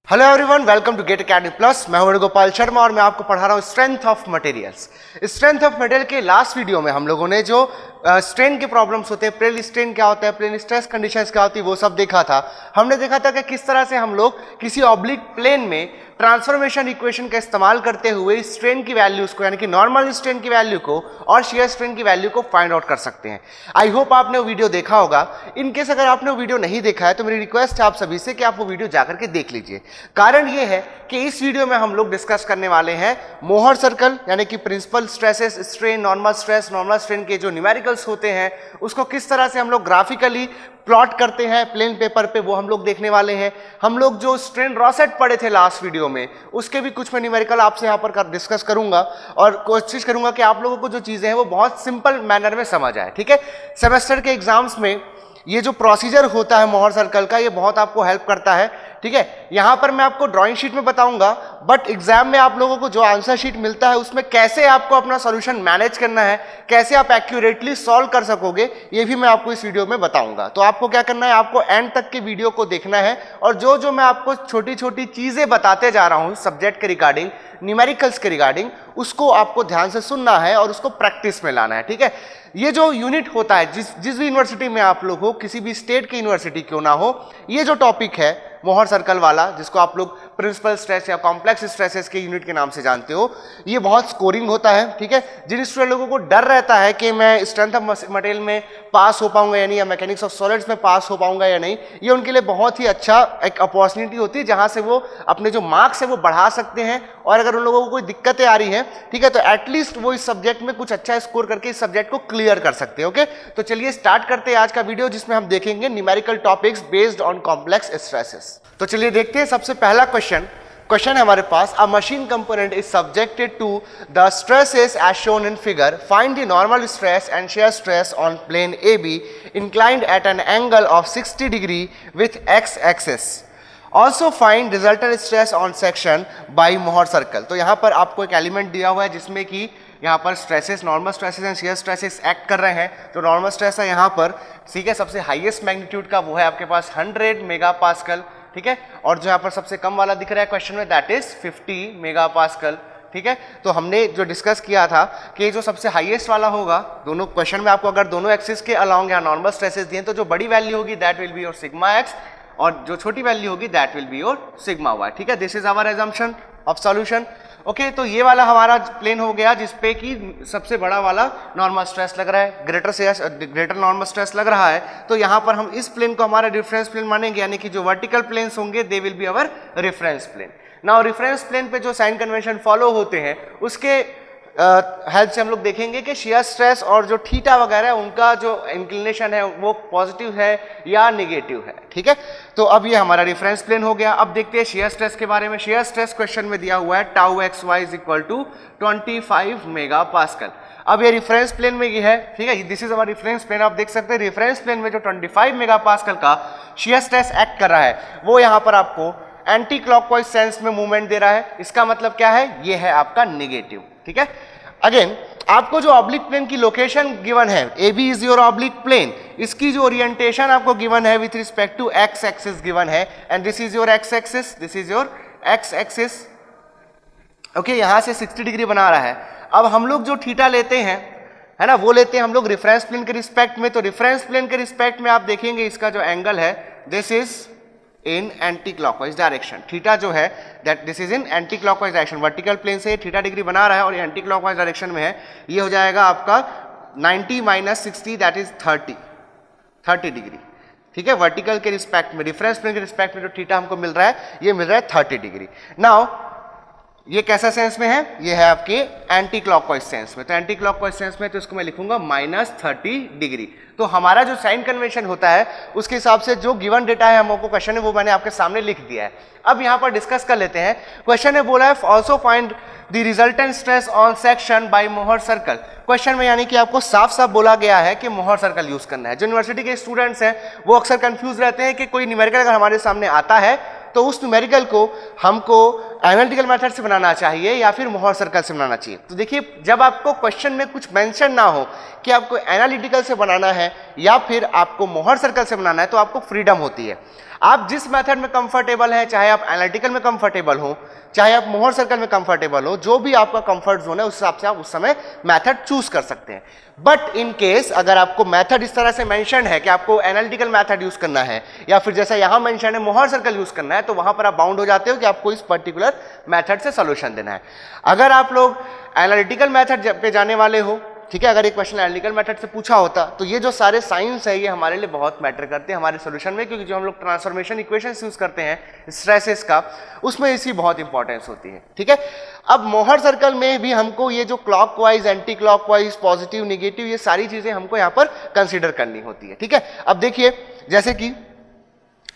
Hello everyone, welcome to GATE Academy Plus. मैं हूं गोपाल शर्मा और मैं आपको पढ़ा रहा हूं strength of materials. Strength of material के लास्ट वीडियो में हम लोगों ने जो स्ट्रेन के प्रॉब्लम्स होते हैं, प्लेन स्ट्रेन क्या होता है, प्लेन स्ट्रेस कंडीशंस क्या होती है, वो सब देखा था। हमने देखा था कि किस तरह से हम लोग किसी ऑब्लिक प्लेन में ट्रांसफॉर्मेशन इक्वेशन का इस्तेमाल करते हुए स्ट्रेन की वैल्यूज को, यानी कि नॉर्मल स्ट्रेन की वैल्यू को और शियर स्ट्रेन की वैल्यू को फाइंड आउट कर सकते हैं। आई होप आपने वो वीडियो देखा होगा। इनकेस अगर आपने वो वीडियो नहीं देखा है तो मेरी रिक्वेस्ट है आप सभी से कि आप वो वीडियो जाकर के देख लीजिए। कारण ये है कि इस वीडियो में हम लोग डिस्कस करने वाले हैं मोहर सर्कल, यानी कि principal stresses, strain, normal stress, normal strain के जो न्यूमेरिकल्स होते हैं उसको किस तरह से हम लोग ग्राफिकली प्लॉट करते हैं प्लेन पेपर पे, वो हम लोग देखने वाले हैं। हम लोग जो स्ट्रेन रॉसेट पढ़े थे लास्ट वीडियो में, उसके भी कुछ मैं न्यूमेरिकल आपसे यहाँ पर डिस्कस करूंगा और कोशिश करूंगा कि आप लोगों को जो चीजें हैं वो बहुत सिंपल मैनर में समझ आए। ठीक है, सेमेस्टर के एग्जाम्स में ये जो प्रोसीजर होता है मोहर सर्कल का, ये बहुत आपको हेल्प करता है। ठीक है, यहां पर मैं आपको ड्राइंग शीट में बताऊंगा, बट एग्जाम में आप लोगों को जो आंसर शीट मिलता है उसमें कैसे आपको अपना सॉल्यूशन मैनेज करना है, कैसे आप एक्यूरेटली सॉल्व कर सकोगे, ये भी मैं आपको इस वीडियो में बताऊंगा। तो आपको क्या करना है, आपको एंड तक के वीडियो को देखना है और जो जो मैं आपको छोटी छोटी चीजें बताते जा रहा हूं सब्जेक्ट के रिगार्डिंग, न्यूमेरिकल्स के रिगार्डिंग, उसको आपको ध्यान से सुनना है और उसको प्रैक्टिस में लाना है। ठीक है, ये जो यूनिट होता है, जिस भी यूनिवर्सिटी में आप लोग हो, किसी भी स्टेट की यूनिवर्सिटी क्यों ना हो, ये जो टॉपिक है मोहर सर्कल वाला, जिसको आप लोग प्रिंसिपल स्ट्रेस या कॉम्प्लेक्स स्ट्रेसेस के यूनिट के नाम से जानते हो, ये बहुत स्कोरिंग होता है। ठीक है, जिन स्टूडेंट लोगों को डर रहता है कि मैं स्ट्रेंथ ऑफ मटेरियल में पास हो पाऊंगा या नहीं, या मैकेनिक्स ऑफ सॉलिड्स में पास हो पाऊंगा या नहीं, ये उनके लिए बहुत ही अच्छा एक अपॉर्चुनिटी होती है जहां से वो अपने जो मार्क्स है वो बढ़ा सकते हैं। और अगर उन लोगों को कोई दिक्कतें आ रही हैं, ठीक है, तो एटलीस्ट वो इस सब्जेक्ट में कुछ अच्छा स्कोर करके इस सब्जेक्ट को क्लियर कर सकते हैं। ओके, तो चलिए स्टार्ट करते हैं आज का वीडियो, जिसमें हम देखेंगे numerical topics based on complex stresses. तो चलिए देखते हैं सबसे पहला क्वेश्चन है हमारे पास। A machine component is subjected to the stresses as shown in figure. Find the normal stress and shear stress on plane A B inclined at an angle of 60 degree with X axis. Also find resultant stress on section by Mohr circle. तो यहाँ पर आपको एक element दिया हुआ है जिसमें कि यहाँ पर stresses, normal stresses and shear stresses act कर रहे हैं। जो नॉर्मल स्ट्रेस है यहाँ पर, ठीक है, सबसे हाईएस्ट मैग्नीट्यूड का वो है आपके पास 100 मेगापास्कल। ठीक है, और जो यहाँ पर सबसे कम वाला दिख रहा है क्वेश्चन में, दैट इज 50 मेगापास्कल। ठीक है, तो हमने जो डिस्कस किया था कि जो सबसे हाईएस्ट वाला होगा, दोनों क्वेश्चन में आपको अगर दोनों एक्सिस के अलोंग यहाँ नॉर्मल स्ट्रेसेस दिए तो जो बड़ी वैल्यू होगी that will be your sigma x, और जो छोटी वैल्यू होगी that will be your sigma y. ठीक है, this is our assumption of solution. Okay, तो ये वाला हमारा प्लेन हो गया जिसपे कि सबसे बड़ा वाला नॉर्मल स्ट्रेस लग रहा है, ग्रेटर नॉर्मल स्ट्रेस लग रहा है। तो यहाँ पर हम इस प्लेन को हमारा रेफरेंस प्लेन मानेंगे, यानी कि जो वर्टिकल प्लेन्स होंगे they will be our reference plane. Now reference plane पे जो साइन कन्वेंशन फॉलो होते हैं उसके हेल्प से हम लोग देखेंगे कि शियर स्ट्रेस और जो थीटा वगैरह है उनका जो इंक्लिनेशन है वो पॉजिटिव है या नेगेटिव है। ठीक है, तो अब ये हमारा रेफरेंस प्लेन हो गया। अब देखते हैं शियर स्ट्रेस के बारे में। शियर स्ट्रेस क्वेश्चन में दिया हुआ है tau x y is equal to 25 megapascal. अब ये रेफरेंस प्लेन में ये है, ठीक है, this is our reference plane. आप देख सकते हैं रेफरेंस प्लेन में जो 25 मेगापास्कल का शियर स्ट्रेस एक्ट कर रहा है वो यहाँ पर आपको एंटी क्लॉकवाइज सेंस में मूवमेंट दे रहा है। इसका मतलब क्या है, ये है आपका नेगेटिव। ठीक है, अगेन आपको जो ऑब्लिक प्लेन की लोकेशन गिवन है, A B is your oblique plane, इसकी जो ओरिएंटेशन आपको गिवन है with respect to X axis given है, and this is your X axis, this is your X axis. Okay, यहां से 60 डिग्री बना रहा है। अब हम लोग जो थीटा लेते हैं, है ना, वो लेते हैं हम लोग रेफरेंस प्लेन के रिस्पेक्ट में। तो रेफरेंस प्लेन के रिस्पेक्ट में आप देखेंगे इसका जो एंगल है this is in anti clockwise direction. Theta जो है that this is in anti clockwise direction. Vertical plane से थीटा डिग्री बना रहा है और ये एंटी क्लॉकवाइज डायरेक्शन में है। ये हो जाएगा आपका 90 माइनस 60 दैट इज 30 डिग्री। ठीक है, वर्टिकल के रिस्पेक्ट में, रेफरेंस प्लेन के रिस्पेक्ट में जो थीटा हमको मिल रहा है ये मिल रहा है 30 डिग्री। नाउ ये कैसा सेंस में है, ये है आपके एंटी क्लॉकवाइज सेंस में। तो एंटी क्लॉकवाइज सेंस में तो इसको मैं लिखूंगा -30 डिग्री। तो हमारा जो साइन कन्वेंशन होता है उसके हिसाब से जो गिवन डेटा है हमको क्वेश्चन है वो मैंने आपके सामने लिख दिया है। अब यहाँ पर डिस्कस कर लेते हैं। क्वेश्चन ने बोला है also find the resultant stress on section by Mohr circle. Question में यानी कि आपको साफ साफ बोला गया है कि मोहर सर्कल यूज करना है। जो यूनिवर्सिटी के स्टूडेंट्स हैं वो अक्सर कंफ्यूज रहते हैं कि कोई न्यूमेरिकल अगर हमारे सामने आता है तो उस न्यूमेरिकल को हमको एनालिटिकल मेथड से बनाना चाहिए या फिर मोहर सर्कल से बनाना चाहिए। तो देखिए, जब आपको क्वेश्चन में कुछ मेंशन ना हो कि आपको एनालिटिकल से बनाना है या फिर आपको मोहर सर्कल से बनाना है, तो आपको फ्रीडम होती है। आप जिस मेथड में कंफर्टेबल हैं, चाहे आप एनालिटिकल में कंफर्टेबल हो, चाहे आप मोहर सर्कल में कंफर्टेबल हो, जो भी आपका कंफर्ट जोन है उस हिसाब से आप उस समय मेथड चूज कर सकते हैं। बट इन केस अगर आपको मेथड इस तरह से मेंशन है कि आपको एनालिटिकल मेथड यूज करना है या फिर जैसा यहां मेंशन है मोहर सर्कल यूज करना है, तो वहां पर आप बाउंड हो जाते हो कि आपको इस पर्टिकुलर मेथड से सॉल्यूशन देना है। अगर आप लोग एनालिटिकल मेथड पे जाने वाले हो, ठीक है, अगर एक क्वेश्चन एनालिटिकल मेथड से पूछा होता तो ये जो सारे साइंस है ये हमारे लिए बहुत मैटर करते हैं हमारे सॉल्यूशन में, क्योंकि जो हम लोग ट्रांसफॉर्मेशन इक्वेशंस यूज करते हैं स्ट्रेसेस का, उसमें इसकी बहुत इंपॉर्टेंस होती है। ठीक है, अब मोहर सर्कल में भी हमको ये जो clockwise, anti clockwise, positive, negative, ये सारी चीजें हमको यहाँ पर कंसिडर करनी होती है। ठीक है, अब देखिए जैसे कि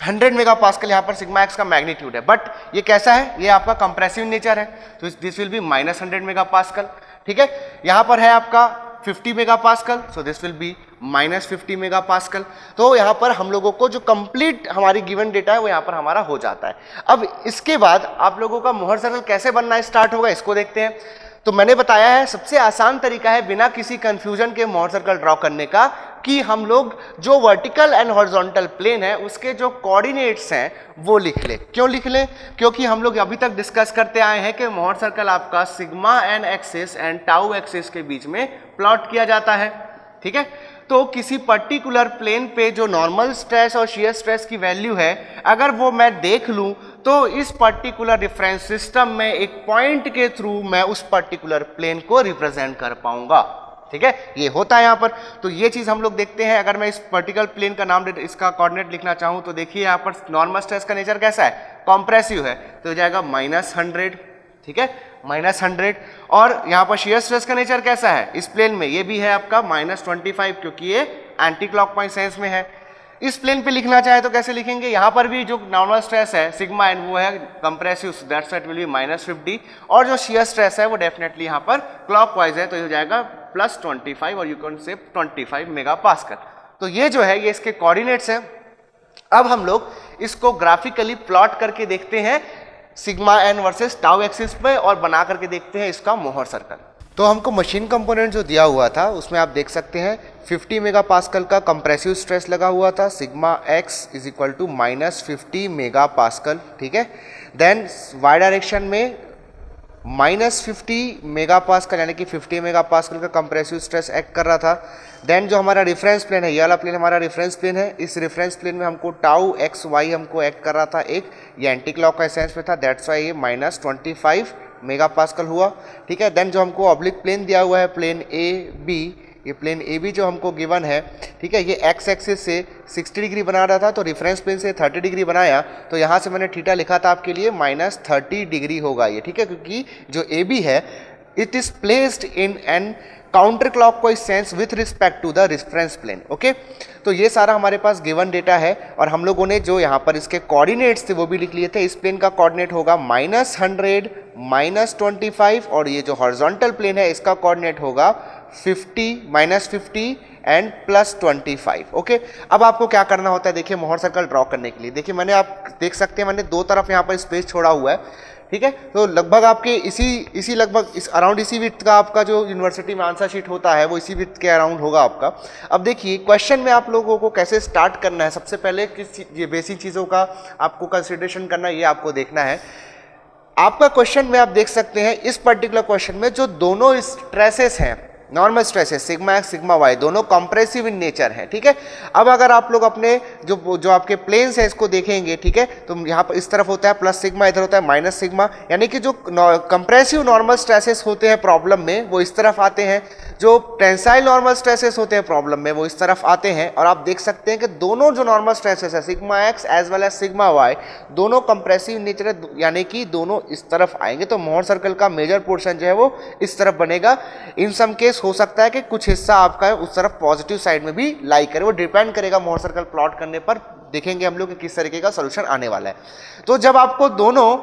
100 मेगापास्कल यहाँ पर सिग्मा एक्स का मैग्नीट्यूड है, बट ये कैसा है, ये आपका कंप्रेसिव नेचर है, तो दिस विल बी -100 मेगापास्कल। ठीक है, यहाँ पर है आपका 50 megapascal, so this will be -50 megapascal. तो यहाँ पर हम लोगों को जो कंप्लीट हमारी गिवन डेटा है वो यहाँ पर हमारा हो जाता है। अब इसके बाद आप लोगों का मोहर सर्कल कैसे बनना स्टार्ट होगा इसको देखते हैं। तो मैंने बताया है सबसे आसान तरीका है बिना किसी कंफ्यूजन के मोहर सर्कल ड्रॉ करने का, कि हम लोग जो वर्टिकल एंड हॉरिजॉन्टल प्लेन है उसके जो कोऑर्डिनेट्स हैं वो लिख ले। क्यों लिख ले? क्योंकि हम लोग अभी तक डिस्कस करते आए हैं कि मोहर सर्कल आपका sigma an axis and tau axis के बीच में प्लॉट किया जाता है। ठीक है, तो किसी पर्टिकुलर प्लेन पे जो नॉर्मल स्ट्रेस और शियर स्ट्रेस की वैल्यू है, अगर वो मैं देख लूं तो इस पर्टिकुलर रेफरेंस सिस्टम में एक पॉइंट के थ्रू मैं उस पर्टिकुलर प्लेन को रिप्रेजेंट कर पाऊंगा। ठीक है, ये होता है यहाँ पर। तो ये चीज हम लोग देखते हैं। अगर मैं इस पर्टिकुलर प्लेन का नाम, इसका कोऑर्डिनेट लिखना चाहूं तो देखिए यहाँ पर नॉर्मल स्ट्रेस का नेचर कैसा है, कॉम्प्रेसिव है, तो हो जाएगा -100। ठीक है, -100। और यहाँ पर शियर स्ट्रेस का नेचर कैसा है इस प्लेन में, ये भी है आपका -25, क्योंकि ये एंटी क्लॉकवाइज सेंस में है। इस प्लेन पे लिखना चाहे तो कैसे लिखेंगे, यहाँ पर भी जो नॉर्मल स्ट्रेस है सिग्मा एन वो है compressive, that's what will be -50, और जो शियर स्ट्रेस है वो डेफिनेटली यहाँ पर क्लॉकवाइज है, तो ये हो जाएगा +25 और यू कैन से 25 मेगापास्कल। तो ये जो है ये इसके कोऑर्डिनेट्स हैं। अब हम लोग इसको ग्राफिकली प्लॉट करके देखते हैं sigma n versus tau axis पे, और बना करके देखते हैं इसका मोहर सर्कल। तो हमको मशीन कंपोनेंट जो दिया हुआ था उसमें आप देख सकते हैं 50 मेगापास्कल का कंप्रेसिव स्ट्रेस लगा हुआ था, sigma x is equal to -50 megapascal. ठीक है, देन वाई डायरेक्शन में -50 मेगापास्कल यानी कि 50 मेगापास्कल का कंप्रेसिव स्ट्रेस एक्ट कर रहा था। देन जो हमारा रेफरेंस प्लेन है, ये वाला प्लेन हमारा रेफरेंस प्लेन है, इस रेफरेंस प्लेन में हमको टाउ एक्स वाई हमको एक्ट कर रहा था, एक ये एंटी क्लॉकवाइज सेंस में था, दैट्स वाई ये -25 मेगापास्कल हुआ। ठीक है, देन जो हमको ऑब्लिक प्लेन दिया हुआ है प्लेन ए बी, ये प्लेन ए बी जो हमको गिवन है, ठीक है, ये एक्स एक्सिस से 60 डिग्री बना रहा था, तो रेफरेंस प्लेन से 30 डिग्री बनाया, तो यहाँ से मैंने थीटा लिखा था आपके लिए -30 डिग्री होगा ये। ठीक है, क्योंकि जो ए बी है it is placed in an counter clockwise sense with respect to the reference plane. Okay, तो ये सारा हमारे पास गिवन डेटा है, और हम लोगों ने जो यहाँ पर इसके कोऑर्डिनेट्स थे वो भी लिख लिए थे। इस प्लेन का कोऑर्डिनेट होगा -100, -25, और ये जो हॉरिजॉन्टल प्लेन है इसका कोऑर्डिनेट होगा 50, -50 एंड +25। ओके, अब आपको क्या करना होता है, देखिए मोहर सर्कल ड्रॉ करने के लिए, देखिए मैंने, आप देख सकते हैं मैंने दो तरफ यहाँ पर स्पेस छोड़ा हुआ है। ठीक है, तो लगभग आपके इसी लगभग इस अराउंड इसी विड्थ का आपका जो यूनिवर्सिटी में आंसर शीट होता है वो इसी विड्थ के अराउंड होगा आपका। अब देखिए क्वेश्चन में आप लोगों को कैसे स्टार्ट करना है, सबसे पहले किस ये बेसिक चीज़ों का आपको कंसिडरेशन करना है, ये आपको देखना है। आपका क्वेश्चन में आप देख सकते हैं इस पर्टिकुलर क्वेश्चन में जो दोनों स्ट्रेसेस हैं, normal stresses sigma x sigma y, दोनों कंप्रेसिव इन नेचर है। ठीक है, अब अगर आप लोग अपने जो आपके प्लेन्स है इसको देखेंगे, ठीक है, तो यहाँ पर इस तरफ होता है प्लस सिग्मा, इधर होता है माइनस सिग्मा, यानी कि जो कंप्रेसिव नॉर्मल स्ट्रेसेस होते हैं प्रॉब्लम में वो इस तरफ आते हैं, जो टेंसाइल नॉर्मल स्ट्रेसेस होते हैं प्रॉब्लम में वो इस तरफ आते हैं। और आप देख सकते हैं कि दोनों जो नॉर्मल स्ट्रेसेस है sigma x as well as sigma y, दोनों कंप्रेसिव नेचर है, यानी कि दोनों इस तरफ आएंगे। तो मोहर सर्कल का मेजर पोर्शन जो है वो इस तरफ बनेगा। इन सम केस हो सकता है कि कुछ हिस्सा आपका उस तरफ पॉजिटिव साइड में भी लाई करे, वो डिपेंड करेगा मोहर सर्कल प्लॉट करने पर, देखेंगे हम लोग कि किस तरीके का सोल्यूशन आने वाला है। तो जब आपको दोनों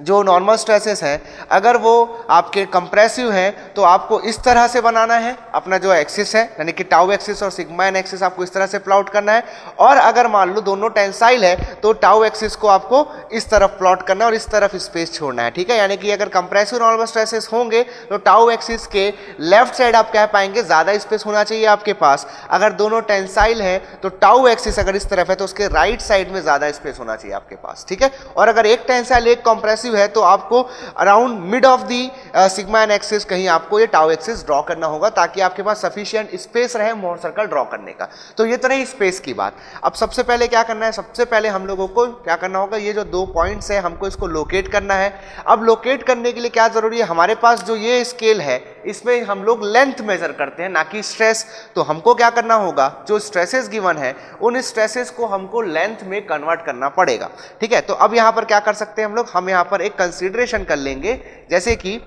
जो नॉर्मल स्ट्रेसेस हैं अगर वो आपके कंप्रेसिव हैं तो आपको इस तरह से बनाना है, अपना जो एक्सिस है यानी कि टाउ एक्सिस और सिग्मा एन एक्सिस आपको इस तरह से प्लॉट करना है। और अगर मान लो दोनों टेंसाइल है तो टाउ एक्सिस को आपको इस तरफ प्लॉट करना है और इस तरफ स्पेस छोड़ना है, ठीक है। यानी कि अगर कंप्रेसिव नॉर्मल स्ट्रेसेस होंगे तो टाउ एक्सिस के लेफ्ट साइड आप कह पाएंगे ज़्यादा स्पेस होना चाहिए आपके पास। अगर दोनों टेंसाइल है तो टाउ एक्सिस अगर इस तरफ है तो उसके राइट साइड में ज़्यादा स्पेस होना चाहिए आपके पास, ठीक है। और अगर एक टेंसाइल एक कंप्रेसिव है तो आपको around mid of the sigma an axis कहीं आपको ये टाउ एक्सिस ड्रॉ करना होगा ताकि आपके पास सफिशिएंट स्पेस रहे मोहर सर्कल ड्रॉ करने का। तो ये तो रही स्पेस की बात। अब सबसे पहले क्या करना है, सबसे पहले हम लोगों को क्या करना होगा, ये जो 2 पॉइंट्स है हमको इसको लोकेट करना है। अब लोकेट करने के लिए क्या जरूरी है, हमारे पास जो ये स्केल है इसमें हम लोग लेंथ मेजर करते हैं ना कि स्ट्रेस। तो हमको क्या करना होगा, जो स्ट्रेसेस गिवन है उन स्ट्रेसेस को हमको लेंथ में कन्वर्ट करना पड़ेगा, ठीक है। तो अब यहां पर क्या कर सकते हैं हम यहां पर एक कंसीडरेशन कर लेंगे, जैसे कि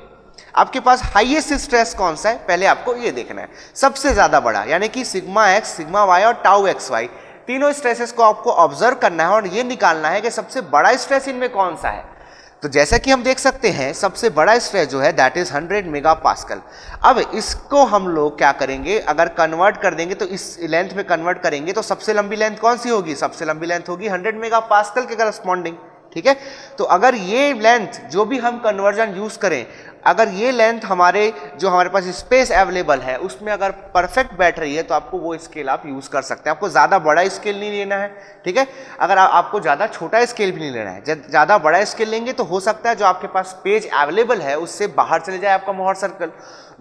आपके पास हाईएस्ट स्ट्रेस कौन सा है, पहले आपको ये देखना है सबसे ज्यादा बड़ा, यानी कि सिग्मा एक्स, सिग्मा वाई और टाउ एक्स वाई, तीनों स्ट्रेसेस को आपको ऑब्जर्व करना है और ये निकालना है कि सबसे बड़ा स्ट्रेस इनमें कौन सा है। तो जैसा कि हम देख सकते हैं सबसे बड़ा स्ट्रेस जो है दैट इज 100 मेगा पास्कल। अब इसको हम लोग क्या करेंगे, अगर कन्वर्ट कर देंगे तो इस लेंथ में कन्वर्ट करेंगे तो सबसे लंबी लेंथ कौन सी होगी, सबसे लंबी लेंथ होगी 100 मेगा पास्कल के करस्पॉन्डिंग, ठीक है। तो अगर ये लेंथ जो भी हम कन्वर्जन यूज करें, अगर ये लेंथ हमारे पास स्पेस अवेलेबल है उसमें अगर परफेक्ट बैठ रही है तो आपको वो स्केल आप यूज कर सकते हैं। आपको ज़्यादा बड़ा स्केल नहीं लेना है, ठीक है। अगर आपको ज़्यादा छोटा स्केल भी नहीं लेना है, जब ज़्यादा बड़ा स्केल लेंगे तो हो सकता है जो आपके पास पेज अवेलेबल है उससे बाहर चले जाए आपका मोहर सर्कल।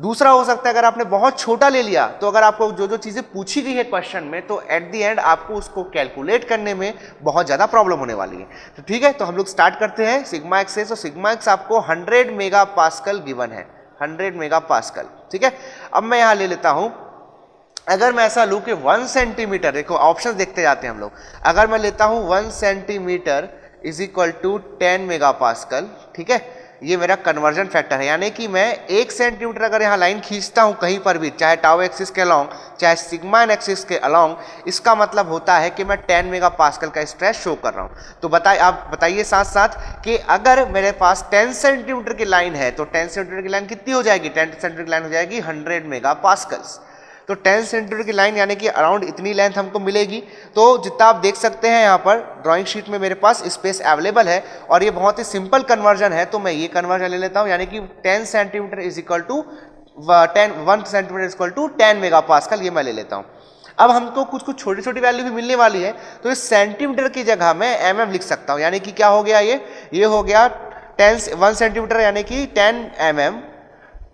दूसरा हो सकता है अगर आपने बहुत छोटा ले लिया तो अगर आपको जो जो चीज़ें पूछी गई है क्वेश्चन में तो एट द एंड आपको उसको कैलकुलेट करने में बहुत ज़्यादा प्रॉब्लम होने वाली है। तो ठीक है, तो हम लोग स्टार्ट करते हैं सिग्मा एक्स से। तो सिग्मा एक्स आपको 100 मेगा पास्कल गिवन है, 100 मेगा पास्कल, ठीक है। अब मैं यहाँ ले लेता हूँ, अगर मैं ऐसा लूँ कि 1 सेंटीमीटर, देखो ऑप्शन देखते जाते हैं हम लोग, अगर मैं लेता हूँ 1 centimetre is equal to 10 mega pascal, ठीक है। ये मेरा कन्वर्जन फैक्टर है, यानी कि मैं 1 सेंटीमीटर अगर यहाँ लाइन खींचता हूँ कहीं पर भी, चाहे टाउ एक्सिस के अलोंग चाहे सिग्मा एन एक्सिस के अलोंग, इसका मतलब होता है कि मैं 10 मेगा पास्कल का स्ट्रेस शो कर रहा हूँ। तो आप बताइए साथ साथ कि अगर मेरे पास 10 सेंटीमीटर की लाइन है तो 10 सेंटीमीटर की लाइन कितनी हो जाएगी, 10 सेंटीमीटर की लाइन हो जाएगी 100 मेगा पास्कल्स। तो 10 सेंटीमीटर की लाइन यानी कि अराउंड इतनी लेंथ हमको मिलेगी। तो जितना आप देख सकते हैं यहाँ पर ड्राइंग शीट में मेरे पास स्पेस अवेलेबल है और ये बहुत ही सिंपल कन्वर्जन है, तो मैं ये कन्वर्जन ले लेता हूँ, यानी कि 10 centimetre is equal to 1 centimetre is equal to 10 mega pascal, ये मैं ले लेता हूँ। अब हमको कुछ कुछ छोटी छोटी वैल्यू भी मिलने वाली है, तो इस सेंटीमीटर की जगह मैं mm लिख सकता हूँ, यानी कि क्या हो गया, ये हो गया 1 सेंटीमीटर यानी कि 10 mm,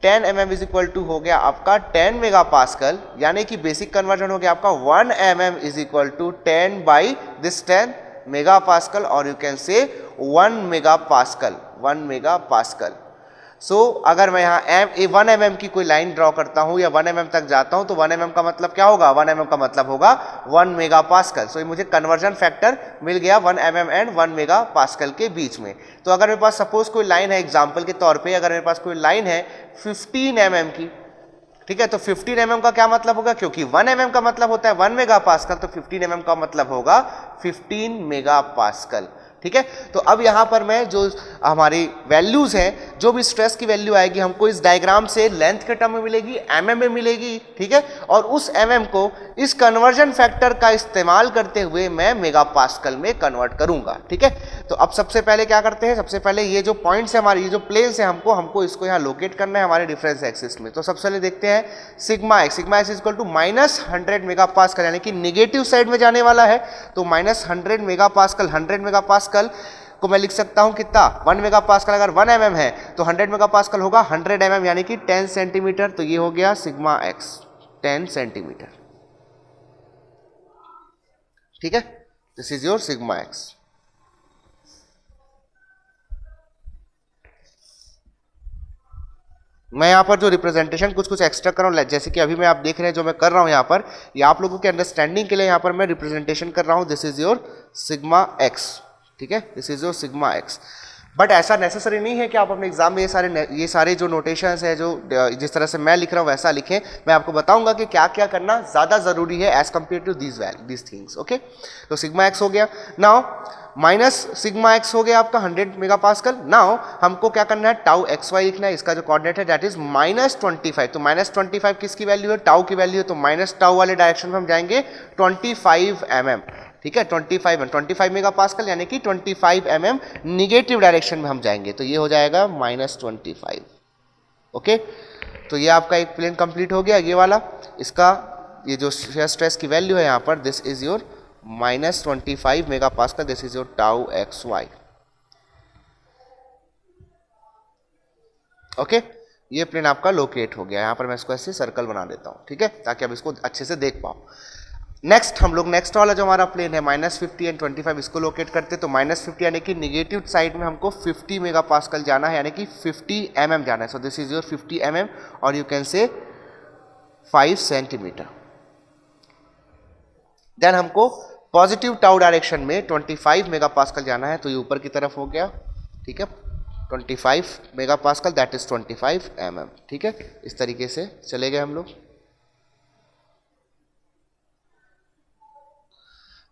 10 mm is equal to हो गया आपका 10 मेगा पास्कल, यानी कि बेसिक कन्वर्जन हो गया आपका 1 mm is equal to 10 by this 10 mega pascal, और you can say 1 mega pascal, 1 mega pascal. So अगर मैं यहाँ 1 mm की कोई लाइन ड्रॉ करता हूँ या 1 mm तक जाता हूँ तो 1 mm का मतलब क्या होगा, 1 mm का मतलब होगा 1 मेगा पास्कल। सो मुझे कन्वर्जन फैक्टर मिल गया 1 mm एंड 1 मेगा पास्कल के बीच में। तो अगर मेरे पास सपोज कोई लाइन है, एग्जाम्पल के तौर पे अगर मेरे पास कोई लाइन है 15 mm की, ठीक है, तो 15 mm का क्या मतलब होगा, क्योंकि 1 mm का मतलब होता है 1 मेगा पास्कल, तो 15 mm का मतलब होगा 15 मेगा पास्कल, ठीक है। तो अब यहाँ पर मैं जो हमारी वैल्यूज हैं, जो भी स्ट्रेस की वैल्यू आएगी हमको इस डायग्राम से लेंथ के टर्म में मिलेगी, mm में मिलेगी, ठीक है। और उस mm को इस कन्वर्जन फैक्टर का इस्तेमाल करते हुए मैं मेगा पास्कल में कन्वर्ट करूंगा, ठीक है। तो अब सबसे पहले क्या करते हैं, सबसे पहले ये जो पॉइंट्स है हमारी, ये जो प्लेन्स है, हमको इसको यहाँ लोकेट करना है हमारे डिफरेंस एक्सिस में। तो सबसे पहले देखते हैं sigma x is equal to -100 mega pascal, यानी कि निगेटिव साइड में जाने वाला है, तो -100 मेगा पास्कल, 100 मेगा पास्कल को मैं लिख सकता हूं कितना, 1 मेगा पास्कल अगर 1 mm है तो 100 मेगा पास्कल होगा 100 mm, यानी कि 10 सेंटीमीटर। तो ये हो गया सिग्मा एक्स 10 सेंटीमीटर, ठीक है। This is your sigma x. मैं यहाँ पर जो रिप्रेजेंटेशन कुछ एक्स्ट्रा कर रहा हूँ, जैसे कि अभी मैं आप देख रहे हैं जो मैं कर रहा हूँ यहाँ पर, ये आप लोगों के अंडरस्टैंडिंग के लिए यहाँ पर मैं रिप्रेजेंटेशन कर रहा हूँ। This is your sigma x, ठीक है, this is your sigma x. But ऐसा नेसेसरी नहीं है कि आप अपने एग्जाम में ये सारे जो नोटेशंस है, जो जिस तरह से मैं लिख रहा हूँ वैसा लिखें। मैं आपको बताऊंगा कि क्या क्या करना ज़्यादा ज़रूरी है as compare to these things. Okay, तो सिग्मा एक्स हो गया। नाउ माइनस सिग्मा एक्स हो गया आपका 100 मेगा पास्कल। नाउ हमको क्या करना है, टाउ एक्स वाई लिखना है। इसका जो कोऑर्डिनेट है दैट इज -25। तो -25 किसकी वैल्यू है, टाउ की वैल्यू है। तो माइनस टाउ वाले डायरेक्शन में हम जाएंगे 25 mm। ठीक है, 25 मेगा पास्कल यानी कि 25 mm निगेटिव डायरेक्शन में हम जाएंगे। तो ये हो जाएगा -25। ओके, तो ये आपका एक प्लेन कंप्लीट हो गया ये वाला। इसका ये जो शेयर स्ट्रेस की वैल्यू है यहाँ पर, this is your -25 mega pascal, this is your tau x y. Okay, ये प्लेन आपका लोकेट हो गया। यहाँ पर मैं इसको ऐसे सर्कल बना देता हूँ, ठीक है, ताकि आप इसको अच्छे से देख पाओ। नेक्स्ट हम लोग नेक्स्ट वाला जो हमारा प्लेन है -50 एंड 25, इसको लोकेट करते। तो -50 यानी कि निगेटिव साइड में हमको 50 मेगा पास्कल जाना है, यानी कि 50 mm जाना है। So this is your 50 mm और you can say 5 centimetre. Then हमको पॉजिटिव टाउ डायरेक्शन में 25 मेगा पास्कल जाना है। तो ये ऊपर की तरफ हो गया, ठीक है, 25 mega pascal that is 25 mm। ठीक है, इस तरीके से चले गए हम लोग।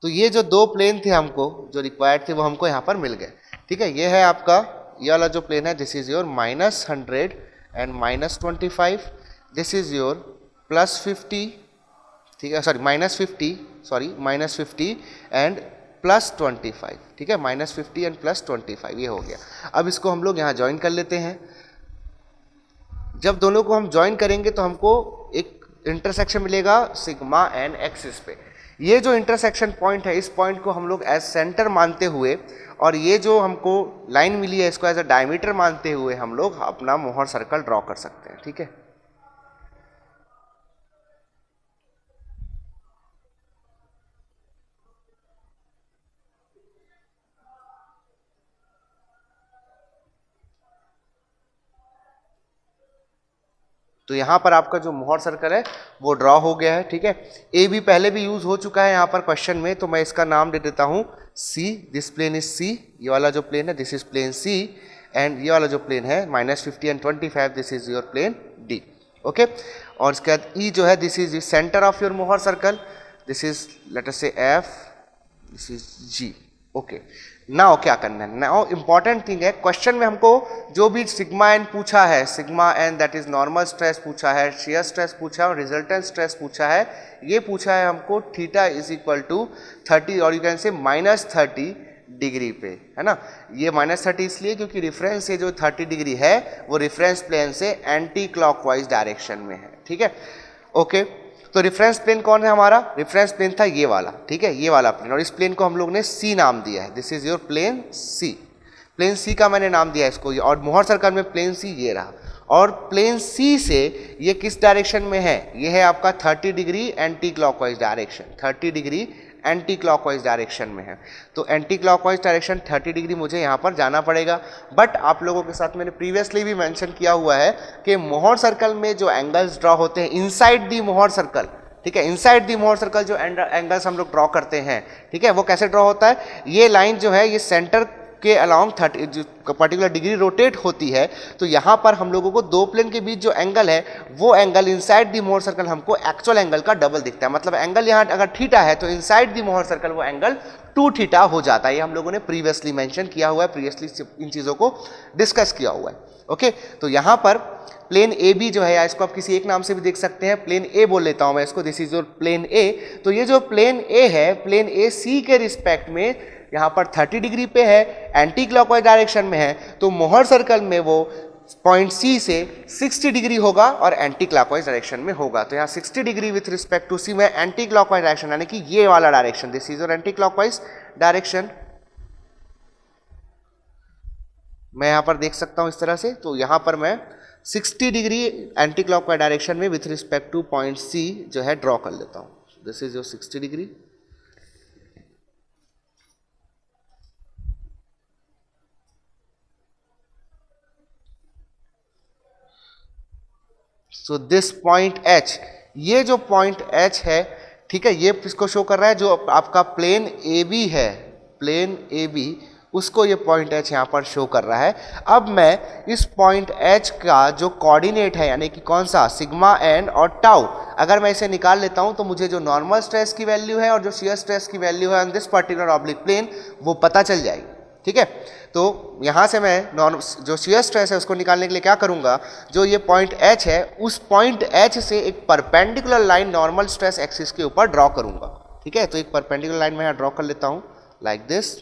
तो ये जो दो प्लेन थे हमको जो रिक्वायर्ड थे वो हमको यहाँ पर मिल गए। ठीक है, ये है आपका ये वाला जो प्लेन है, this is your -100 and -25, this is your +50, ठीक है, सॉरी -50 एंड +25। ठीक है, -50 एंड +25 ये हो गया। अब इसको हम लोग यहाँ ज्वाइन कर लेते हैं। जब दोनों को हम ज्वाइन करेंगे तो हमको एक इंटरसेक्शन मिलेगा सिग्मा एंड एक्सिस पे। ये जो इंटरसेक्शन पॉइंट है, इस पॉइंट को हम लोग एज सेंटर मानते हुए और ये जो हमको लाइन मिली है इसको एज अ डायमीटर मानते हुए हम लोग अपना मोहर सर्कल ड्रॉ कर सकते हैं। ठीक है, तो यहाँ पर आपका जो मोहर सर्कल है वो ड्रॉ हो गया है। ठीक है, ए भी पहले भी यूज हो चुका है यहाँ पर क्वेश्चन में, तो मैं इसका नाम दे देता हूँ C. This plane is C, ये वाला जो प्लेन है this is plane C, and ये वाला जो प्लेन है -50 and 25 this is your plane D. Okay, और इसके बाद ई जो है this is the centre of your Mohr circle, this is let us say F, this is G. Okay, now क्या करना है, नाउ इंपॉर्टेंट थिंग है, क्वेश्चन में हमको जो भी सिग्मा एन पूछा है, sigma n that is normal stress पूछा है, शेयर स्ट्रेस पूछा है और रिजल्टेंट स्ट्रेस पूछा है। ये पूछा है हमको थीटा इज इक्वल टू 30 और यू कैन से -30 डिग्री पे, है ना। ये -30 इसलिए क्योंकि रिफरेंस से जो 30 डिग्री है वो रिफरेंस प्लेन से एंटी क्लॉकवाइज डायरेक्शन में है। ठीक है, ओके, तो रिफरेंस प्लेन कौन है हमारा, रिफरेंस प्लेन था ये वाला। ठीक है, ये वाला प्लेन, और इस प्लेन को हम लोग ने सी नाम दिया है, this is your plane C. Plane C का मैंने नाम दिया है इसको, और मोहर सर्कल में प्लेन सी ये रहा। और प्लेन सी से ये किस डायरेक्शन में है, ये है आपका 30 degree anti clockwise direction, 30 degree anti clockwise direction में है। तो एंटी क्लॉकवाइज डायरेक्शन 30 डिग्री मुझे यहाँ पर जाना पड़ेगा। बट आप लोगों के साथ मैंने प्रीवियसली भी मेंशन किया हुआ है कि मोहर सर्कल में जो एंगल्स ड्रॉ होते हैं इनसाइड दी मोहर सर्कल, ठीक है, इनसाइड दी मोहर सर्कल जो एंगल्स हम लोग ड्रॉ करते हैं, ठीक है, वो कैसे ड्रॉ होता है, ये लाइन जो है ये सेंटर के अलाउंग 30 जो पर्टिकुलर डिग्री रोटेट होती है। तो यहाँ पर हम लोगों को दो प्लेन के बीच जो एंगल है वो angle inside the Mohr circle हमको एक्चुअल एंगल का डबल दिखता है। मतलब एंगल यहाँ अगर थीटा है तो इनसाइड दी मोहर सर्कल वो एंगल 2 थीटा हो जाता है। ये हम लोगों ने प्रीवियसली मेंशन किया हुआ है, प्रीवियसली इन चीज़ों को डिस्कस किया हुआ है। ओके, तो यहाँ पर प्लेन ए बी जो है, या इसको आप किसी एक नाम से भी देख सकते हैं, प्लेन ए बोल लेता हूँ मैं इसको, दिस इज योर प्लेन ए। तो ये जो प्लेन ए है, प्लेन ए सी के रिस्पेक्ट में यहाँ पर 30 डिग्री पे है, एंटी क्लॉकवाइज डायरेक्शन में है, तो मोहर सर्कल में वो पॉइंट सी से 60 डिग्री होगा और एंटी क्लॉकवाइज डायरेक्शन में होगा। तो यहाँ 60 डिग्री विथ रिस्पेक्ट टू सी में एंटी क्लॉकवाइज डायरेक्शन, यानी कि ये वाला direction, this is your anti clockwise direction. मैं यहाँ पर देख सकता हूँ इस तरह से, तो यहाँ पर मैं 60 डिग्री एंटी क्लॉकवाइज डायरेक्शन में with respect to point C जो है ड्रॉ कर लेता हूँ। This is your 60 degree. So this point H, ये जो पॉइंट H है, ठीक है, ये किसको शो कर रहा है, जो आपका प्लेन AB है, प्लेन AB उसको ये पॉइंट एच यहाँ पर शो कर रहा है। अब मैं इस पॉइंट एच का जो कोऑर्डिनेट है यानी कि कौन सा सिग्मा एन और टाउ, अगर मैं इसे निकाल लेता हूँ तो मुझे जो नॉर्मल स्ट्रेस की वैल्यू है और जो शियर स्ट्रेस की वैल्यू है on this particular oblique plane वो पता चल जाएगी। ठीक है, तो यहाँ से मैं जो शियर स्ट्रेस है उसको निकालने के लिए क्या करूँगा, जो ये पॉइंट एच है उस पॉइंट एच से एक perpendicular line normal stress axis के ऊपर ड्रॉ करूँगा। ठीक है, तो एक परपेंडिकुलर लाइन मैं यहाँ ड्रॉ कर लेता हूँ लाइक दिस।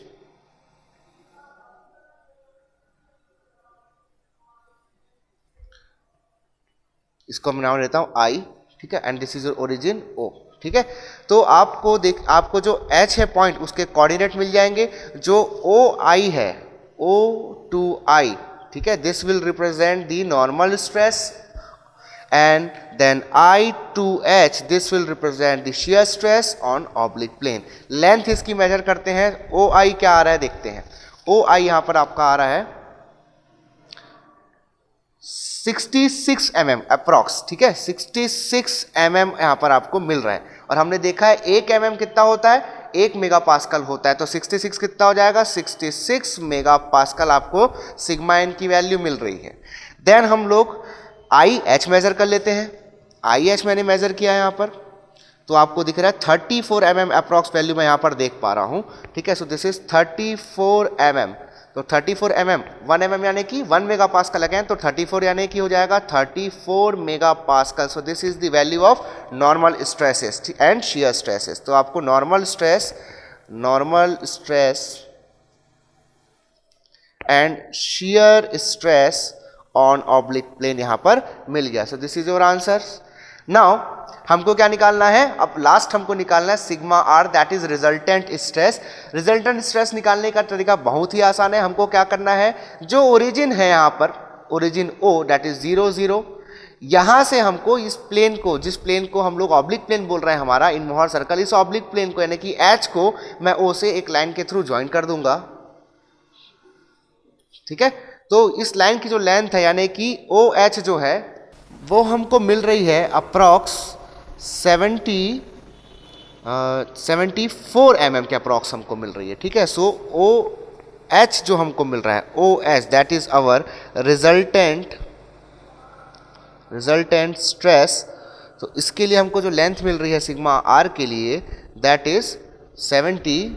इसको मैं नाम लेता हूँ आई। ठीक है, and this is your origin O. ठीक है, तो आपको जो एच है पॉइंट उसके कोऑर्डिनेट मिल जाएंगे। जो ओ आई है ओ टू आई, ठीक है, this will represent the normal stress and then I to H this will represent the shear stress on oblique plane. Length इसकी मेजर करते हैं। ओ आई क्या आ रहा है देखते हैं। ओ आई यहां पर आपका आ रहा है 66 mm अप्रॉक्स। ठीक है, 66 mm यहां पर आपको मिल रहा है और हमने देखा है 1 mm कितना होता है, 1 मेगा पास्कल होता है। तो 66 कितना हो जाएगा, 66 मेगा पास्कल आपको सिग्मा एन की वैल्यू मिल रही है। देन हम लोग आई एच मेजर कर लेते हैं। आई एच मैंने मेजर किया है यहाँ पर, तो आपको दिख रहा है 34 mm अप्रॉक्स वैल्यू मैं यहाँ पर देख पा रहा हूँ। ठीक है, सो दिस इज 34 mm। तो 34 mm 1 mm यानी कि 1 मेगा पास्कल लगाएं तो 34 यानी कि हो जाएगा 34 mega pascal. So this is the value of normal stresses and shear stresses. तो आपको normal stress and shear stress on oblique plane यहां पर मिल गया। So this is your answer. Now हमको क्या निकालना है, अब लास्ट हमको निकालना है sigma R, that is resultant stress. Resultant stress निकालने का तरीका बहुत ही आसान है। हमको क्या करना है, जो ओरिजिन है यहाँ पर ओरिजिन ओ दैट इज 0 0, यहां से हमको इस प्लेन को, जिस प्लेन को हम लोग ऑब्लिक प्लेन बोल रहे हैं हमारा इन मोहर सर्कल, इस ऑब्लिक प्लेन को यानी कि एच को मैं ओ से एक लाइन के थ्रू ज्वाइन कर दूंगा। ठीक है, तो इस लाइन की जो लेंथ है यानी कि ओ एच जो है वो हमको मिल रही है अप्रॉक्स 74 mm के अप्रॉक्स हमको मिल रही है। ठीक है, सो ओ एच जो हमको मिल रहा है O H that is our resultant stress. तो इसके लिए हमको जो लेंथ मिल रही है सिग्मा आर के लिए that is 74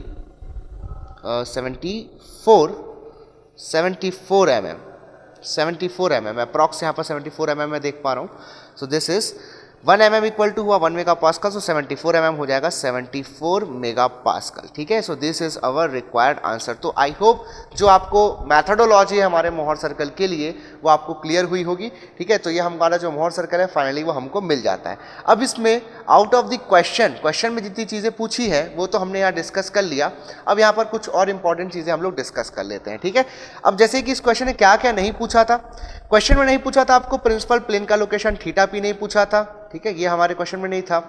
mm। 74 mm approx यहाँ पर 74 mm मैं देख पा रहा हूँ। So this is 1 mm equal to हुआ 1 मेगा पास्कल। सो 74 mm हो जाएगा 74 मेगा पास्कल। ठीक है, so this is our required answer. तो आई होप जो आपको मैथडोलॉजी है हमारे मोहर सर्कल के लिए वो आपको क्लियर हुई होगी। ठीक है, तो ये हमारा जो मोहर सर्कल है फाइनली वो हमको मिल जाता है। अब इसमें आउट ऑफ द क्वेश्चन में जितनी चीज़ें पूछी है वो तो हमने यहाँ डिस्कस कर लिया। अब यहाँ पर कुछ और इंपॉर्टेंट चीज़ें हम लोग डिस्कस कर लेते हैं। ठीक है, अब जैसे कि इस क्वेश्चन में क्या क्या नहीं पूछा था, क्वेश्चन में नहीं पूछा था आपको प्रिंसिपल प्लेन का लोकेशन थीटा पी नहीं पूछा था। ठीक है, ये हमारे क्वेश्चन में नहीं था।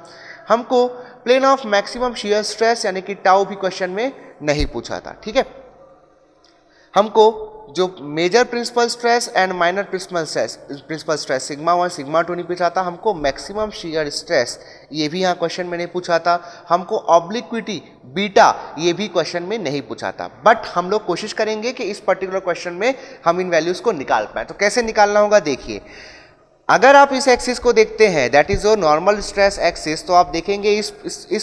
हमको plane of maximum shear stress यानी कि टाउ भी क्वेश्चन में नहीं पूछा था। ठीक है, हमको जो major principal stress and minor principal stress sigma 1 sigma 2 नहीं पूछा था। हमको मैक्सिमम शियर स्ट्रेस ये भी यहाँ क्वेश्चन में नहीं पूछा था। हमको ऑब्लिक्विटी बीटा ये भी क्वेश्चन में नहीं पूछा था। बट हम लोग कोशिश करेंगे कि इस पर्टिकुलर क्वेश्चन में हम इन वैल्यूज को निकाल पाए। तो कैसे निकालना होगा देखिए, अगर आप इस एक्सिस को देखते हैं that is your normal stress axis, तो आप देखेंगे इस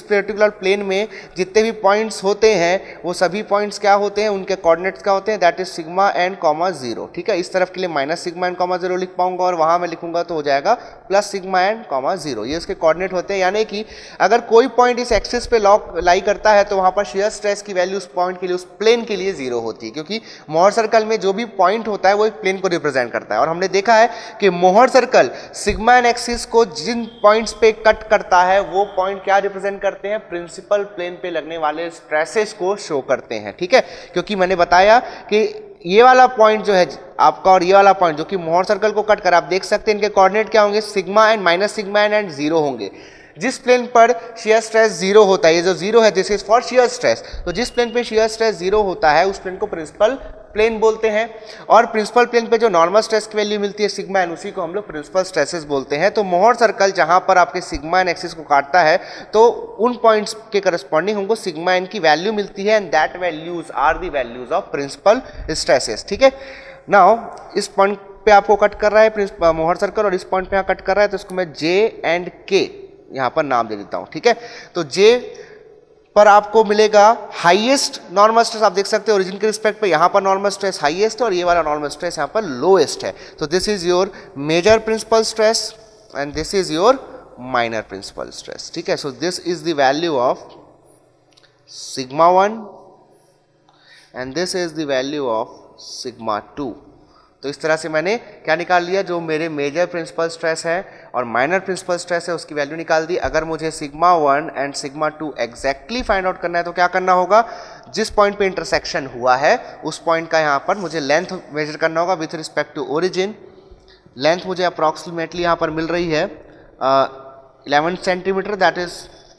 पर्टिकुलर प्लेन में जितने भी पॉइंट्स होते हैं वो सभी पॉइंट्स क्या होते हैं, उनके कोऑर्डिनेट्स क्या होते हैं, that is sigma n comma 0। ठीक है, इस तरफ के लिए माइनस सिग्मा एन कॉमा 0 लिख पाऊंगा और वहां मैं लिखूंगा तो हो जाएगा प्लस सिग्मा एन कॉमा 0। ये उसके कोऑर्डिनेट होते हैं। यानी कि अगर कोई पॉइंट इस एक्सिस पे लाई करता है तो वहां पर शियर स्ट्रेस की वैल्यू उस पॉइंट के लिए, उस प्लेन के लिए 0 होती है, क्योंकि मोहर सर्कल में जो भी पॉइंट होता है वो एक प्लेन को रिप्रेजेंट करता है। और हमने देखा है कि Mohr circle sigma an axis को जिन पॉइंट्स पे कट करता है वो पॉइंट क्या रिप्रेजेंट करते हैं, प्रिंसिपल प्लेन पे लगने वाले स्ट्रेसेस को शो करते हैं। ठीक है, क्योंकि मैंने बताया कि ये वाला पॉइंट जो है आपका और ये वाला पॉइंट जो कि मोहर सर्कल को कट कर, आप देख सकते हैं इनके कोऑर्डिनेट क्या होंगे, sigma n minus sigma n and 0 होंगे। जिस प्लेन पर शियर स्ट्रेस जीरो होता है, ये जो जीरो है this is for shear stress, तो जिस प्लेन पे शियर स्ट्रेस जीरो होता है उस प्लेन को प्रिंसिपल प्लेन बोलते हैं। और प्रिंसिपल प्लेन पे जो नॉर्मल स्ट्रेस की वैल्यू मिलती है सिग्मा एन, उसी को हम लोग प्रिंसिपल स्ट्रेसेस बोलते हैं। तो मोहर सर्कल जहां पर आपके सिग्मा एन एक्सिस को काटता है तो उन पॉइंट्स के करस्पॉन्डिंग हमको सिग्मा एन की वैल्यू मिलती है, and that values are the values of principal stresses. ठीक है, नाउ इस पॉइंट पे आपको कट कर रहा है मोहर सर्कल और इस पॉइंट पे यहाँ कट कर रहा है, तो इसको मैं जे एंड के यहाँ पर नाम दे देता हूँ। ठीक है, तो जे पर आपको मिलेगा हाईएस्ट नॉर्मल स्ट्रेस, आप देख सकते हैं ओरिजिन के रिस्पेक्ट पे यहाँ पर नॉर्मल स्ट्रेस हाईएस्ट है और ये वाला नॉर्मल स्ट्रेस यहाँ पर लोएस्ट है। तो this is your major principal stress and this is your minor principal stress. ठीक है, so this is the value of sigma 1 and this is the value of sigma 2। तो इस तरह से मैंने क्या निकाल लिया, जो मेरे मेजर प्रिंसिपल स्ट्रेस है और माइनर प्रिंसिपल स्ट्रेस है उसकी वैल्यू निकाल दी। अगर मुझे sigma 1 and sigma 2 exactly find out करना है तो क्या करना होगा, जिस पॉइंट पे इंटरसेक्शन हुआ है उस पॉइंट का यहाँ पर मुझे लेंथ मेजर करना होगा with respect to origin. Length मुझे अप्रॉक्सीमेटली यहाँ पर मिल रही है 11 सेंटीमीटर, दैट इज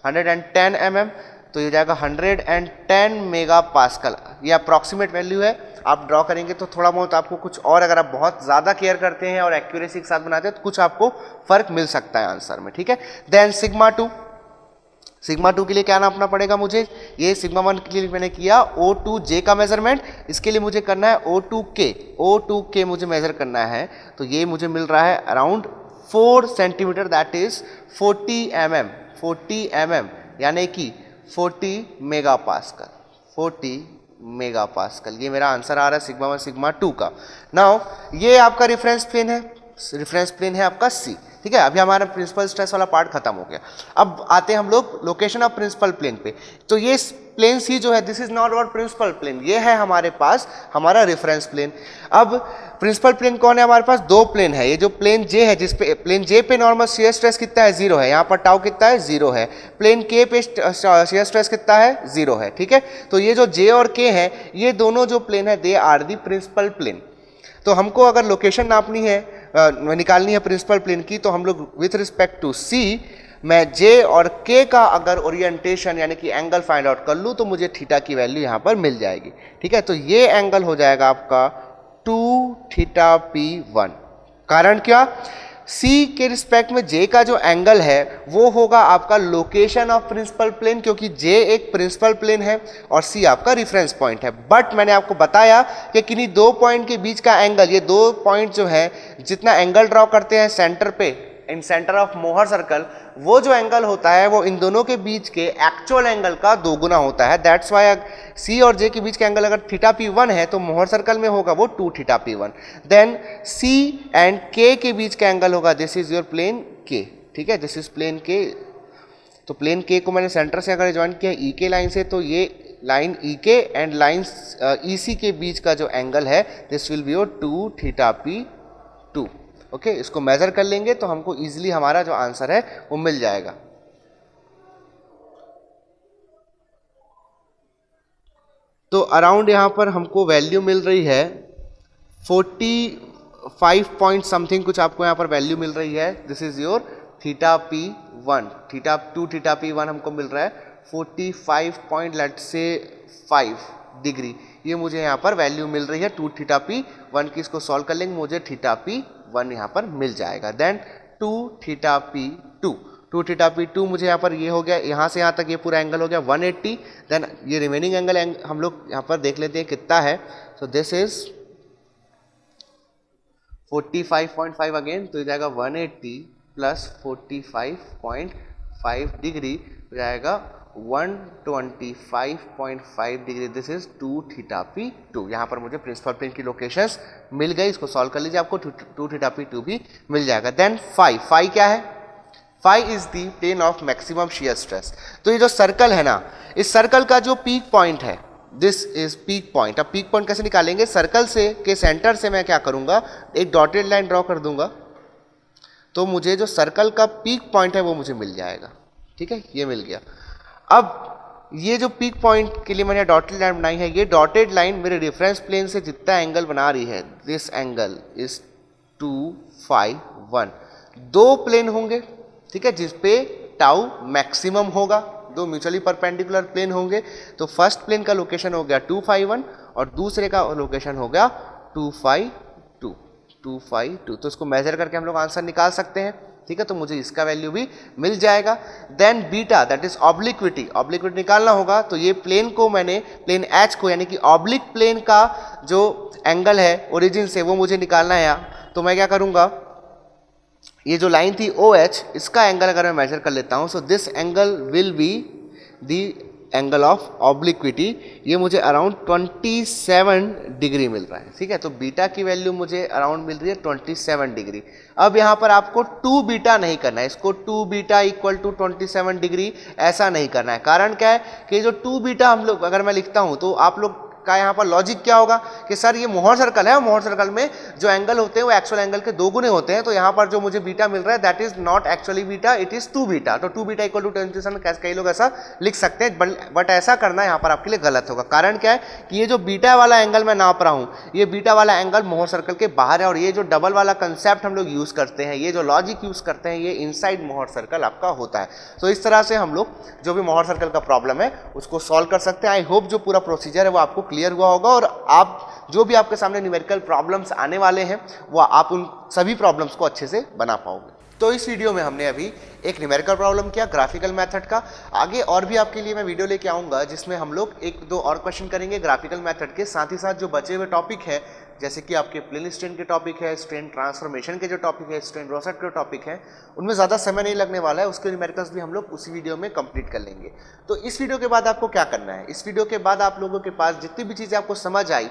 110 mm, तो ये जाएगा 110 मेगा पास्कल। ये अप्रॉक्सीमेट वैल्यू है, आप ड्रॉ करेंगे तो थोड़ा बहुत आपको कुछ और, अगर आप बहुत ज़्यादा केयर करते हैं और एक्यूरेसी के साथ बनाते हैं तो कुछ आपको फर्क मिल सकता है आंसर में। ठीक है, देन सिग्मा 2 के लिए क्या नापना पड़ेगा मुझे, ये सिग्मा 1 के लिए मैंने किया O2J का मेजरमेंट, इसके लिए मुझे करना है O2K मुझे मेजर करना है, तो ये मुझे मिल रहा है around 4 centimetre, that is 40 mm यानी कि 40 मेगा पास्कल। ये मेरा आंसर आ रहा है सिग्मा 1 सिग्मा 2 का। नाउ ये आपका रेफरेंस प्लेन है आपका सी। ठीक है, अभी हमारा प्रिंसिपल स्ट्रेस वाला पार्ट खत्म हो गया। अब आते हैं हम लोग लोकेशन ऑफ प्रिंसिपल प्लेन पे। तो ये प्लेन सी जो है this is not our principal plane, ये है हमारे पास हमारा रेफरेंस प्लेन। अब प्रिंसिपल प्लेन कौन है हमारे पास, दो प्लेन है। ये जो प्लेन जे है, जिस पे प्लेन जे पे नॉर्मल शियर स्ट्रेस कितना है, 0 है। यहाँ पर टाउ कितना है, 0 है। प्लेन के पे शियर स्ट्रेस कितना है, 0 है। ठीक है, तो ये जो जे और के है ये दोनों जो प्लेन है they are the principal plane. तो हमको अगर लोकेशन नापनी है निकालनी है प्रिंसिपल प्लेन की, तो हम लोग विथ रिस्पेक्ट टू सी मैं जे और के का अगर ओरिएंटेशन यानी कि एंगल फाइंड आउट कर लूँ तो मुझे थीटा की वैल्यू यहाँ पर मिल जाएगी। ठीक है, तो ये एंगल हो जाएगा आपका 2θp1। कारण क्या, सी के रिस्पेक्ट में जे का जो एंगल है वो होगा आपका लोकेशन ऑफ प्रिंसिपल प्लेन, क्योंकि जे एक प्रिंसिपल प्लेन है और सी आपका रेफरेंस पॉइंट है। बट मैंने आपको बताया कि किन्हीं दो पॉइंट के बीच का एंगल, ये दो पॉइंट जो है जितना एंगल ड्रॉ करते हैं सेंटर पे इन सेंटर ऑफ मोहर सर्कल, वो जो एंगल होता है वो इन दोनों के बीच के एक्चुअल एंगल का दोगुना होता है। दैट्स वाई सी और जे के बीच का एंगल अगर θp1 है तो मोहर सर्कल में होगा वो 2θp1। देन सी एंड के के बीच का एंगल होगा, दिस इज योर प्लेन के। ठीक है, दिस इज प्लेन के। तो प्लेन के को मैंने सेंटर से अगर ज्वाइन किया ई के लाइन से, तो ये लाइन ई के एंड लाइन ई सी के बीच का जो एंगल है this will be your 2θp2। Okay, इसको मेजर कर लेंगे तो हमको इजीली हमारा जो आंसर है वो मिल जाएगा। तो अराउंड यहाँ पर हमको वैल्यू मिल रही है 45 पॉइंट समथिंग कुछ आपको यहाँ पर वैल्यू मिल रही है। This is your θp1, θp1 हमको मिल रहा है 45.5 डिग्री। ये मुझे यहाँ पर वैल्यू मिल रही है 2θp1 की। इसको सॉल्व कर लेंगे मुझे θp1 यहाँ पर मिल जाएगा। देन 2θp2 मुझे यहाँ पर ये हो गया, यहाँ से यहाँ तक ये पूरा एंगल हो गया 180। देन ये रिमेनिंग एंगल हम लोग यहाँ पर देख लेते हैं कितना है। सो दिस इज 45.5 अगेन, तो ये जाएगा 180 प्लस 45.5 डिग्री हो जाएगा 125.5 डिग्री। This is 2θp2। यहाँ पर मुझे प्रिंसिपल प्लेन की लोकेशंस मिल गई। इसको सॉल्व कर लीजिए, आपको 2θp2 भी मिल जाएगा। देन फाई क्या है, phi is the plane of maximum shear stress. तो ये जो सर्कल है ना, इस सर्कल का जो पीक पॉइंट है दिस इज पीक पॉइंट। अब पीक पॉइंट कैसे निकालेंगे, सर्कल से के सेंटर से मैं क्या करूंगा, एक डॉटेड लाइन ड्रॉ कर दूंगा, तो मुझे जो सर्कल का पीक पॉइंट है वो मुझे मिल जाएगा। ठीक है, ये मिल गया। अब ये जो पीक पॉइंट के लिए मैंने डॉटेड लाइन बनाई है, ये डॉटेड लाइन मेरे रेफरेंस प्लेन से जितना एंगल बना रही है, दिस एंगल इज 251। दो प्लेन होंगे, ठीक है, जिस पे टाउ मैक्सिमम होगा, दो म्यूचुअली परपेंडिकुलर प्लेन होंगे, तो फर्स्ट प्लेन का लोकेशन हो गया 251 और दूसरे का लोकेशन हो गया 252, तो इसको मेजर करके हम लोग आंसर निकाल सकते हैं। ठीक है, तो मुझे इसका वैल्यू भी मिल जाएगा। Then beta that is obliquity निकालना होगा, तो ये प्लेन को मैंने प्लेन एच को यानी कि ऑब्लिक प्लेन का जो एंगल है ओरिजिन से वो मुझे निकालना है। तो मैं क्या करूंगा, ये जो लाइन थी OH, इसका एंगल अगर मैं मेजर कर लेता हूं, so this angle will be the angle of obliquity, ये मुझे अराउंड 27 डिग्री मिल रहा है। ठीक है, तो बीटा की वैल्यू मुझे अराउंड मिल रही है 27 डिग्री। अब यहाँ पर आपको 2 बीटा नहीं करना है, इसको 2 बीटा इक्वल टू 27 डिग्री ऐसा नहीं करना है। कारण क्या है कि जो 2 बीटा हम लोग अगर मैं लिखता हूँ तो आप लोग का यहाँ पर लॉजिक क्या होगा कि सर ये मोहर सर्कल है और मोहर सर्कल में जो एंगल होते हैं वो एक्चुअल एंगल के 2 गुने होते हैं, तो यहाँ पर जो मुझे बीटा मिल रहा है that is not actually beta, it is 2 beta. तो 2 बीटा इक्वल टू 27, कई लोग ऐसा लिख सकते हैं, बट ऐसा करना यहाँ पर आपके लिए गलत होगा। कारण क्या है कि ये जो बीटा वाला एंगल मैं नाप रहा हूँ, ये बीटा वाला एंगल मोहर सर्कल के बाहर है, और ये जो डबल वाला कंसेप्ट हम लोग यूज करते हैं, ये जो लॉजिक यूज करते हैं, ये इनसाइड मोहर सर्कल आपका होता है। तो इस तरह से हम लोग जो भी मोहर सर्कल का प्रॉब्लम है उसको सॉल्व कर सकते हैं। आई होप जो पूरा प्रोसीजर है वो आपको क्लियर हुआ होगा, और आप जो भी आपके सामने न्यूमेरिकल प्रॉब्लम्स आने वाले हैं वो आप उन सभी प्रॉब्लम्स को अच्छे से बना पाओगे। तो इस वीडियो में हमने अभी एक न्यूमेरिकल प्रॉब्लम किया ग्राफिकल मेथड का। आगे और भी आपके लिए मैं वीडियो लेके आऊँगा जिसमें हम लोग 1-2 और क्वेश्चन करेंगे ग्राफिकल मेथड के साथ ही साथ जो बचे हुए टॉपिक है, जैसे कि आपके प्लेन स्ट्रेन के टॉपिक है, स्ट्रेन ट्रांसफॉर्मेशन के जो टॉपिक है, स्ट्रेन रोसेट के टॉपिक है, उनमें ज़्यादा समय नहीं लगने वाला है, उसके न्यूमेरिकल्स भी हम लोग उसी वीडियो में कंप्लीट कर लेंगे। तो इस वीडियो के बाद आपको क्या करना है, इस वीडियो के बाद आप लोगों के पास जितनी भी चीज़ें आपको समझ आई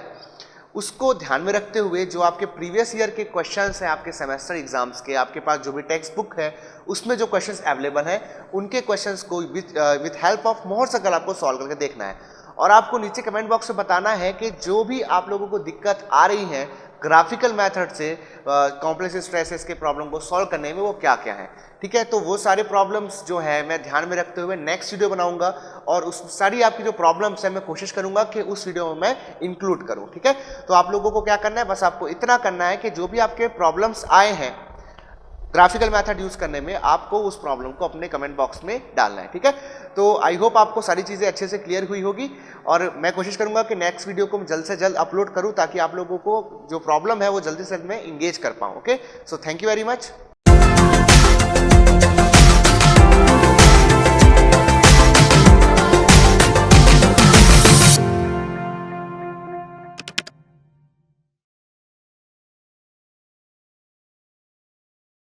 उसको ध्यान में रखते हुए जो आपके प्रीवियस ईयर के क्वेश्चंस हैं, आपके सेमेस्टर एग्जाम्स के, आपके पास जो भी टेक्स्ट बुक है उसमें जो क्वेश्चंस अवेलेबल हैं उनके क्वेश्चंस को with help of Mohr circle आपको सॉल्व करके देखना है। और आपको नीचे कमेंट बॉक्स में बताना है कि जो भी आप लोगों को दिक्कत आ रही है ग्राफिकल मेथड से कॉम्प्लेक्स स्ट्रेसेस के प्रॉब्लम को सॉल्व करने में वो क्या क्या है। ठीक है, तो वो सारे प्रॉब्लम्स जो है मैं ध्यान में रखते हुए नेक्स्ट वीडियो बनाऊंगा, और उस सारी आपकी जो प्रॉब्लम्स है मैं कोशिश करूंगा कि उस वीडियो में मैं इंक्लूड करूं। ठीक है, तो आप लोगों को क्या करना है, बस आपको इतना करना है कि जो भी आपके प्रॉब्लम्स आए हैं ग्राफिकल मेथड यूज करने में, आपको उस प्रॉब्लम को अपने कमेंट बॉक्स में डालना है। ठीक है, तो आई होप आपको सारी चीज़ें अच्छे से क्लियर हुई होगी, और मैं कोशिश करूंगा कि नेक्स्ट वीडियो को मैं जल्द से जल्द अपलोड करूं ताकि आप लोगों को जो प्रॉब्लम है वो जल्दी से जल्द मैं इंगेज कर पाऊं। Okay, so thank you very much.